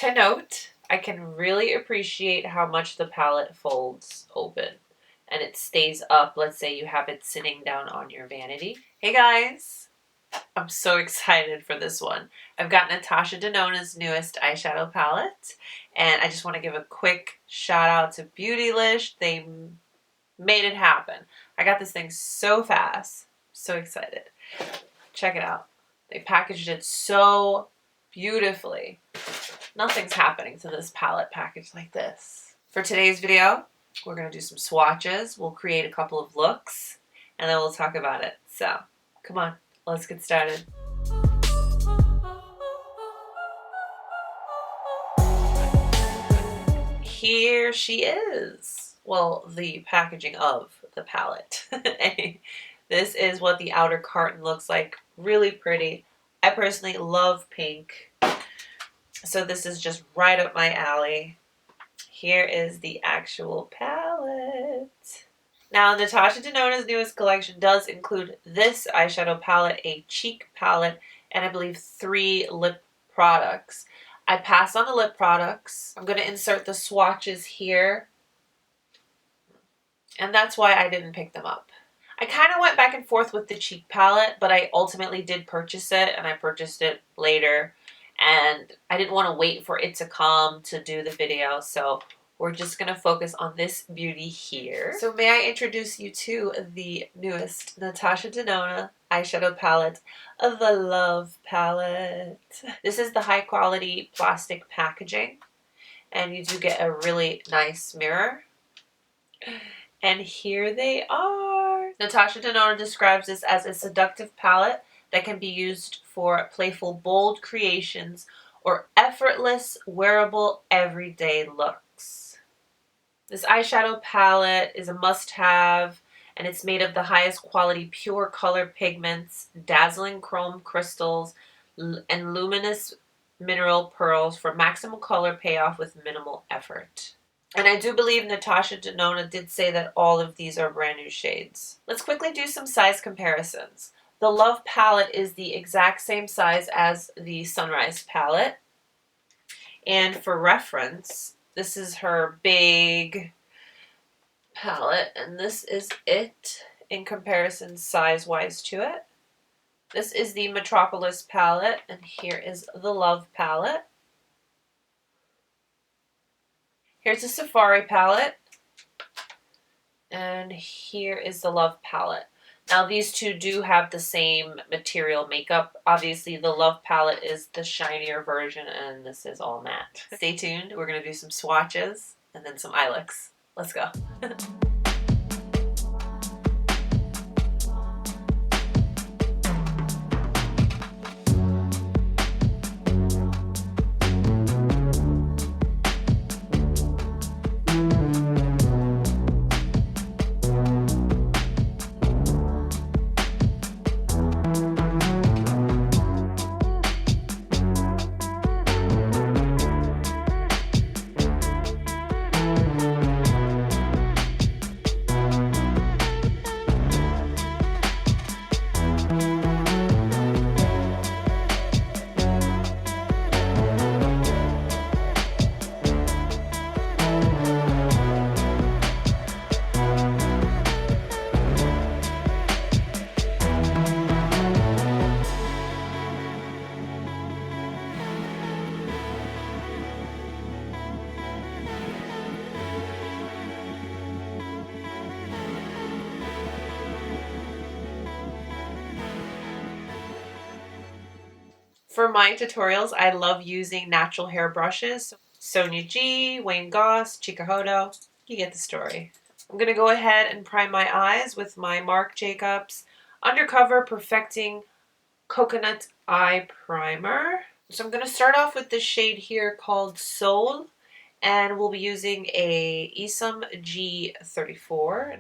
To note, I can really appreciate how much the palette folds open and it stays up. Let's say you have it sitting down on your vanity. Hey guys, I'm so excited for this one. I've got Natasha Denona's newest eyeshadow palette, and I just want to give a quick shout out to Beautylish. They made it happen. I got this thing so fast. So excited. Check it out. They packaged it so beautifully. Nothing's happening to this palette packaged like this. For today's video, we're going to do some swatches. We'll create a couple of looks, and then we'll talk about it. So, come on, let's get started. Here she is. Well, the packaging of the palette. This is what the outer carton looks like. Really pretty. I personally love pink, so this is just right up my alley. Here is the actual palette. Now, Natasha Denona's newest collection does include this eyeshadow palette, a cheek palette, and I believe 3 lip products. I passed on the lip products. I'm going to insert the swatches here, and that's why I didn't pick them up. I kind of went back and forth with the cheek palette, but I ultimately did purchase it, and I purchased it later, and I didn't want to wait for it to come to do the video, so we're just going to focus on this beauty here. So may I introduce you to the newest Natasha Denona eyeshadow palette, the Love Palette. This is the high quality plastic packaging, and you do get a really nice mirror. And here they are. Natasha Denona describes this as a seductive palette that can be used for playful, bold creations or effortless, wearable, everyday looks. This eyeshadow palette is a must-have, and it's made of the highest quality pure color pigments, dazzling chrome crystals, and luminous mineral pearls for maximum color payoff with minimal effort. And I do believe Natasha Denona did say that all of these are brand new shades. Let's quickly do some size comparisons. The Love palette is the exact same size as the Sunrise palette. And for reference, this is her big palette, and this is it in comparison size-wise to it. This is the Metropolis palette, and here is the Love palette. Here's the Safari palette, and here is the Love palette. Now these two do have the same material makeup. Obviously the Love palette is the shinier version, and this is all matte. Stay tuned, we're going to do some swatches and then some eye looks. Let's go. For my tutorials, I love using natural hair brushes. Sonia G, Wayne Goss, Chikuhodo, you get the story. I'm going to go ahead and prime my eyes with my Marc Jacobs Undercover Perfecting Coconut Eye Primer. So I'm going to start off with this shade here called Soul, and we'll be using a Isom G34.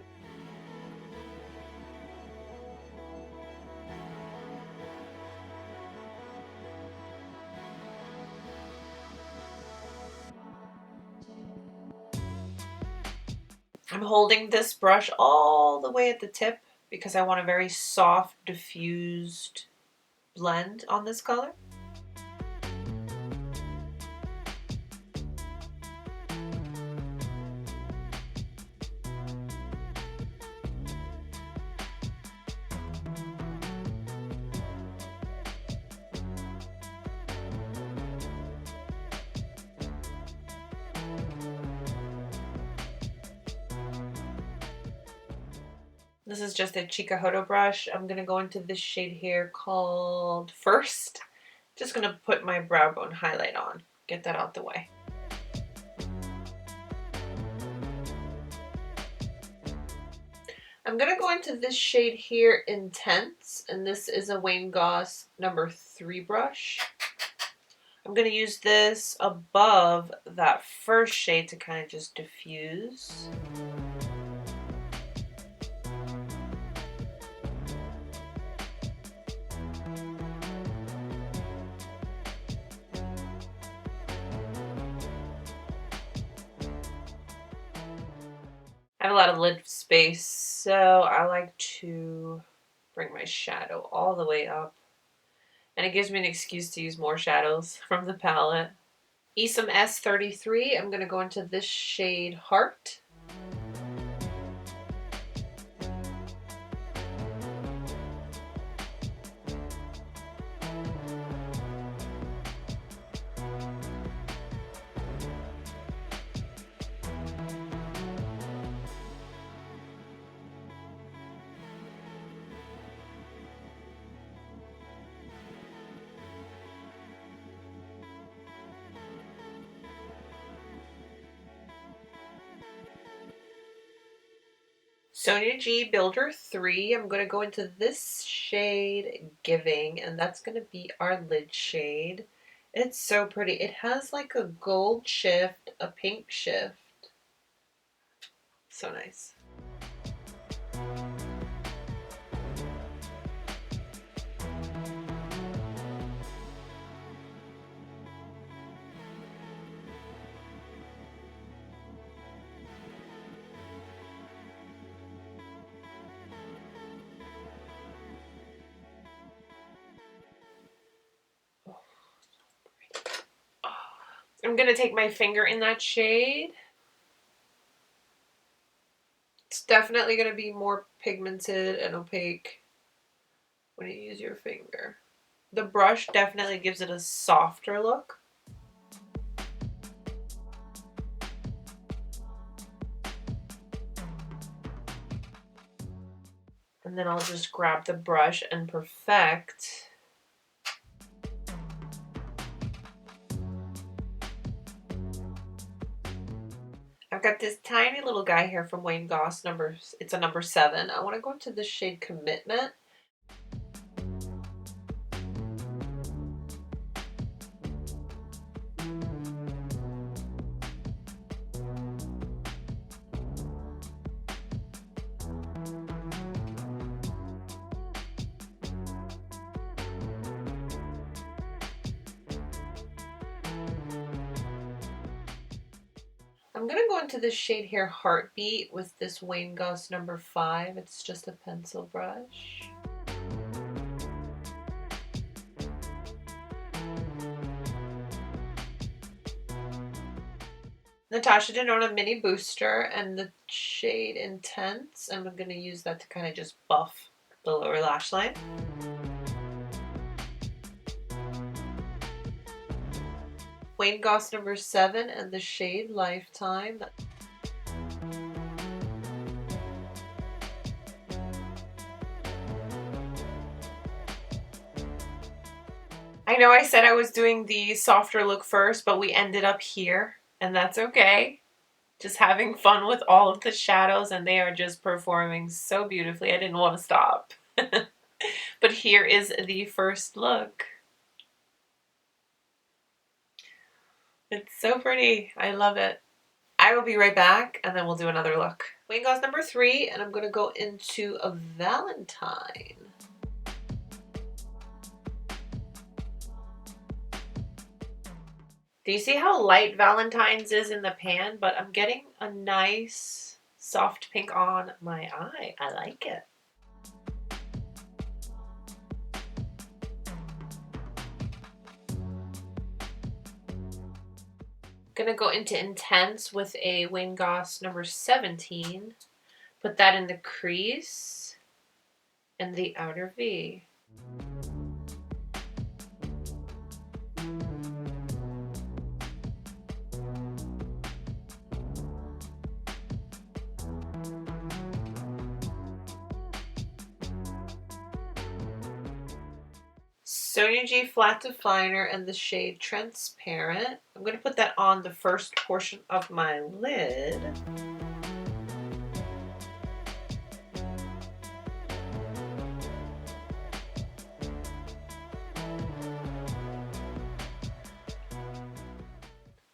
I'm holding this brush all the way at the tip because I want a very soft, diffused blend on this color. This is just a Chikuhodo brush. I'm going to go into this shade here called First. Just going to put my brow bone highlight on. Get that out the way. I'm going to go into this shade here, Intense, and this is a Wayne Goss number 3 brush. I'm going to use this above that first shade to kind of just diffuse. I have a lot of lid space, so I like to bring my shadow all the way up. And it gives me an excuse to use more shadows from the palette. Esam S33, I'm going to go into this shade Heart. Sonia G Builder 3, I'm going to go into this shade Giving, and that's going to be our lid shade. It's so pretty. It has like a gold shift, a pink shift. So nice. I'm going to take my finger in that shade. It's definitely going to be more pigmented and opaque when you use your finger. The brush definitely gives it a softer look. And then I'll just grab the brush and perfect. I've got this tiny little guy here from Wayne Goss, it's a number 7. I want to go into the shade Commitment. I'm going to go into this shade here, Heartbeat, with this Wayne Goss number 5. It's just a pencil brush. Natasha Denona Mini Booster and the shade Intense. I'm going to use that to kind of just buff the lower lash line. Wayne Goss number 7 and the shade Lifetime. I know I said I was doing the softer look first, but we ended up here, and that's okay. Just having fun with all of the shadows, and they are just performing so beautifully. I didn't want to stop. But here is the first look. It's so pretty. I love it. I will be right back, and then we'll do another look. Wayne Goss number 3, and I'm going to go into a Valentine. Do you see how light Valentine's is in the pan? But I'm getting a nice soft pink on my eye. I like it. Gonna go into Intense with a Wayne Goss number 17. Put that in the crease and the outer V. Sonia G Flat Definer and the shade Transparent. I'm going to put that on the first portion of my lid.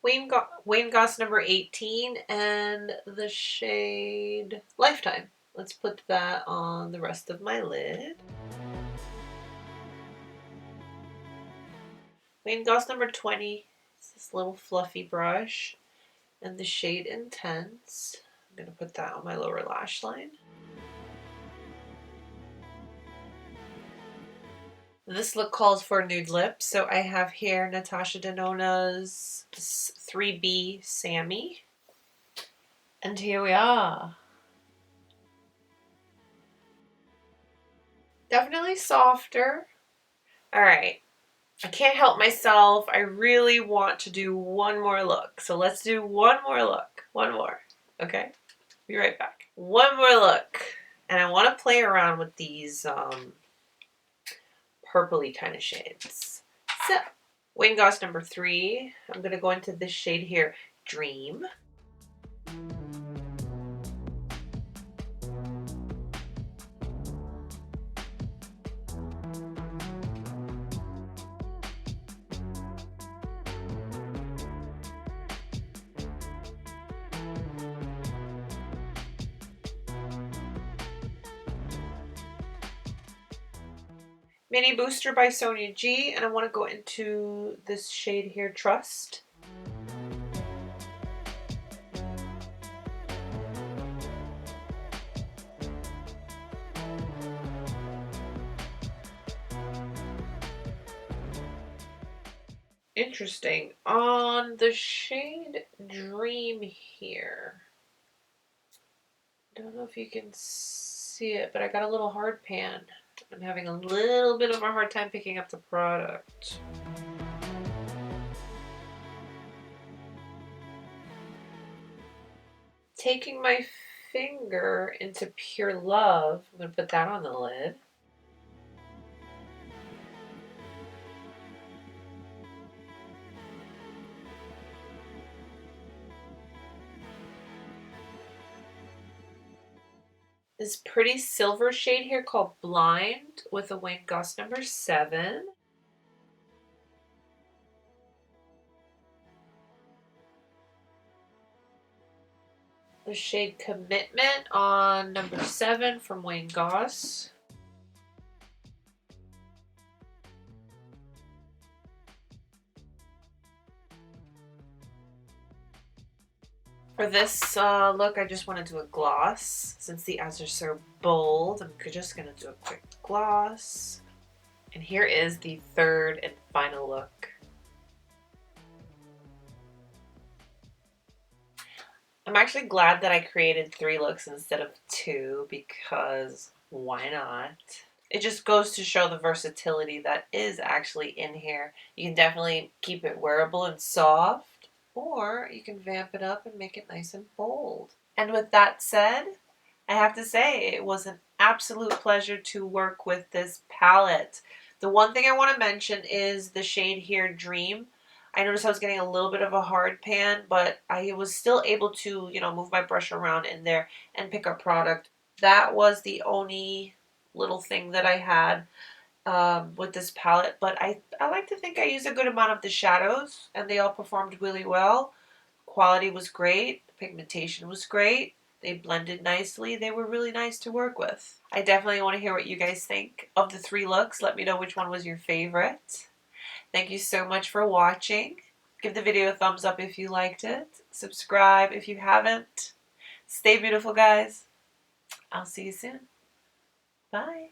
Wayne Goss number 18 and the shade Lifetime. Let's put that on the rest of my lid. Wayne Goss number 20. It's this little fluffy brush and the shade Intense. I'm going to put that on my lower lash line. This look calls for nude lips, so I have here Natasha Denona's 3B Sammy. And here we are. Definitely softer. Alright, I can't help myself. I really want to do one more look. So let's do one more look. One more. Okay? Be right back. One more look. And I want to play around with these purpley kind of shades. So, Wayne Goss number 3. I'm going to go into this shade here, Dream. Mini Booster by Sonia G, and I want to go into this shade here, Trust. Interesting. On the shade Dream here, don't know if you can see it, but I got a little hard pan. I'm having a little bit of a hard time picking up the product. Taking my finger into Pure Love, I'm going to put that on the lid. This pretty silver shade here called Blind with a Wayne Goss number 7. The shade Commitment on number 7 from Wayne Goss. For this look, I just want to do a gloss. Since the eyes are so bold, I'm just going to do a quick gloss. And here is the third and final look. I'm actually glad that I created 3 looks instead of 2 because why not? It just goes to show the versatility that is actually in here. You can definitely keep it wearable and soft, or you can vamp it up and make it nice and bold. And with that said, I have to say it was an absolute pleasure to work with this palette. The one thing I want to mention is the shade here, Dream. I noticed I was getting a little bit of a hard pan, but I was still able to, move my brush around in there and pick a product. That was the only little thing that I had with this palette, but I like to think I used a good amount of the shadows, and they all performed really well. Quality was great. The pigmentation was great. They blended nicely. They were really nice to work with. I definitely want to hear what you guys think of the 3 looks. Let me know which one was your favorite. Thank you so much for watching. Give the video a thumbs up if you liked it. Subscribe if you haven't. Stay beautiful, guys. I'll see you soon. Bye.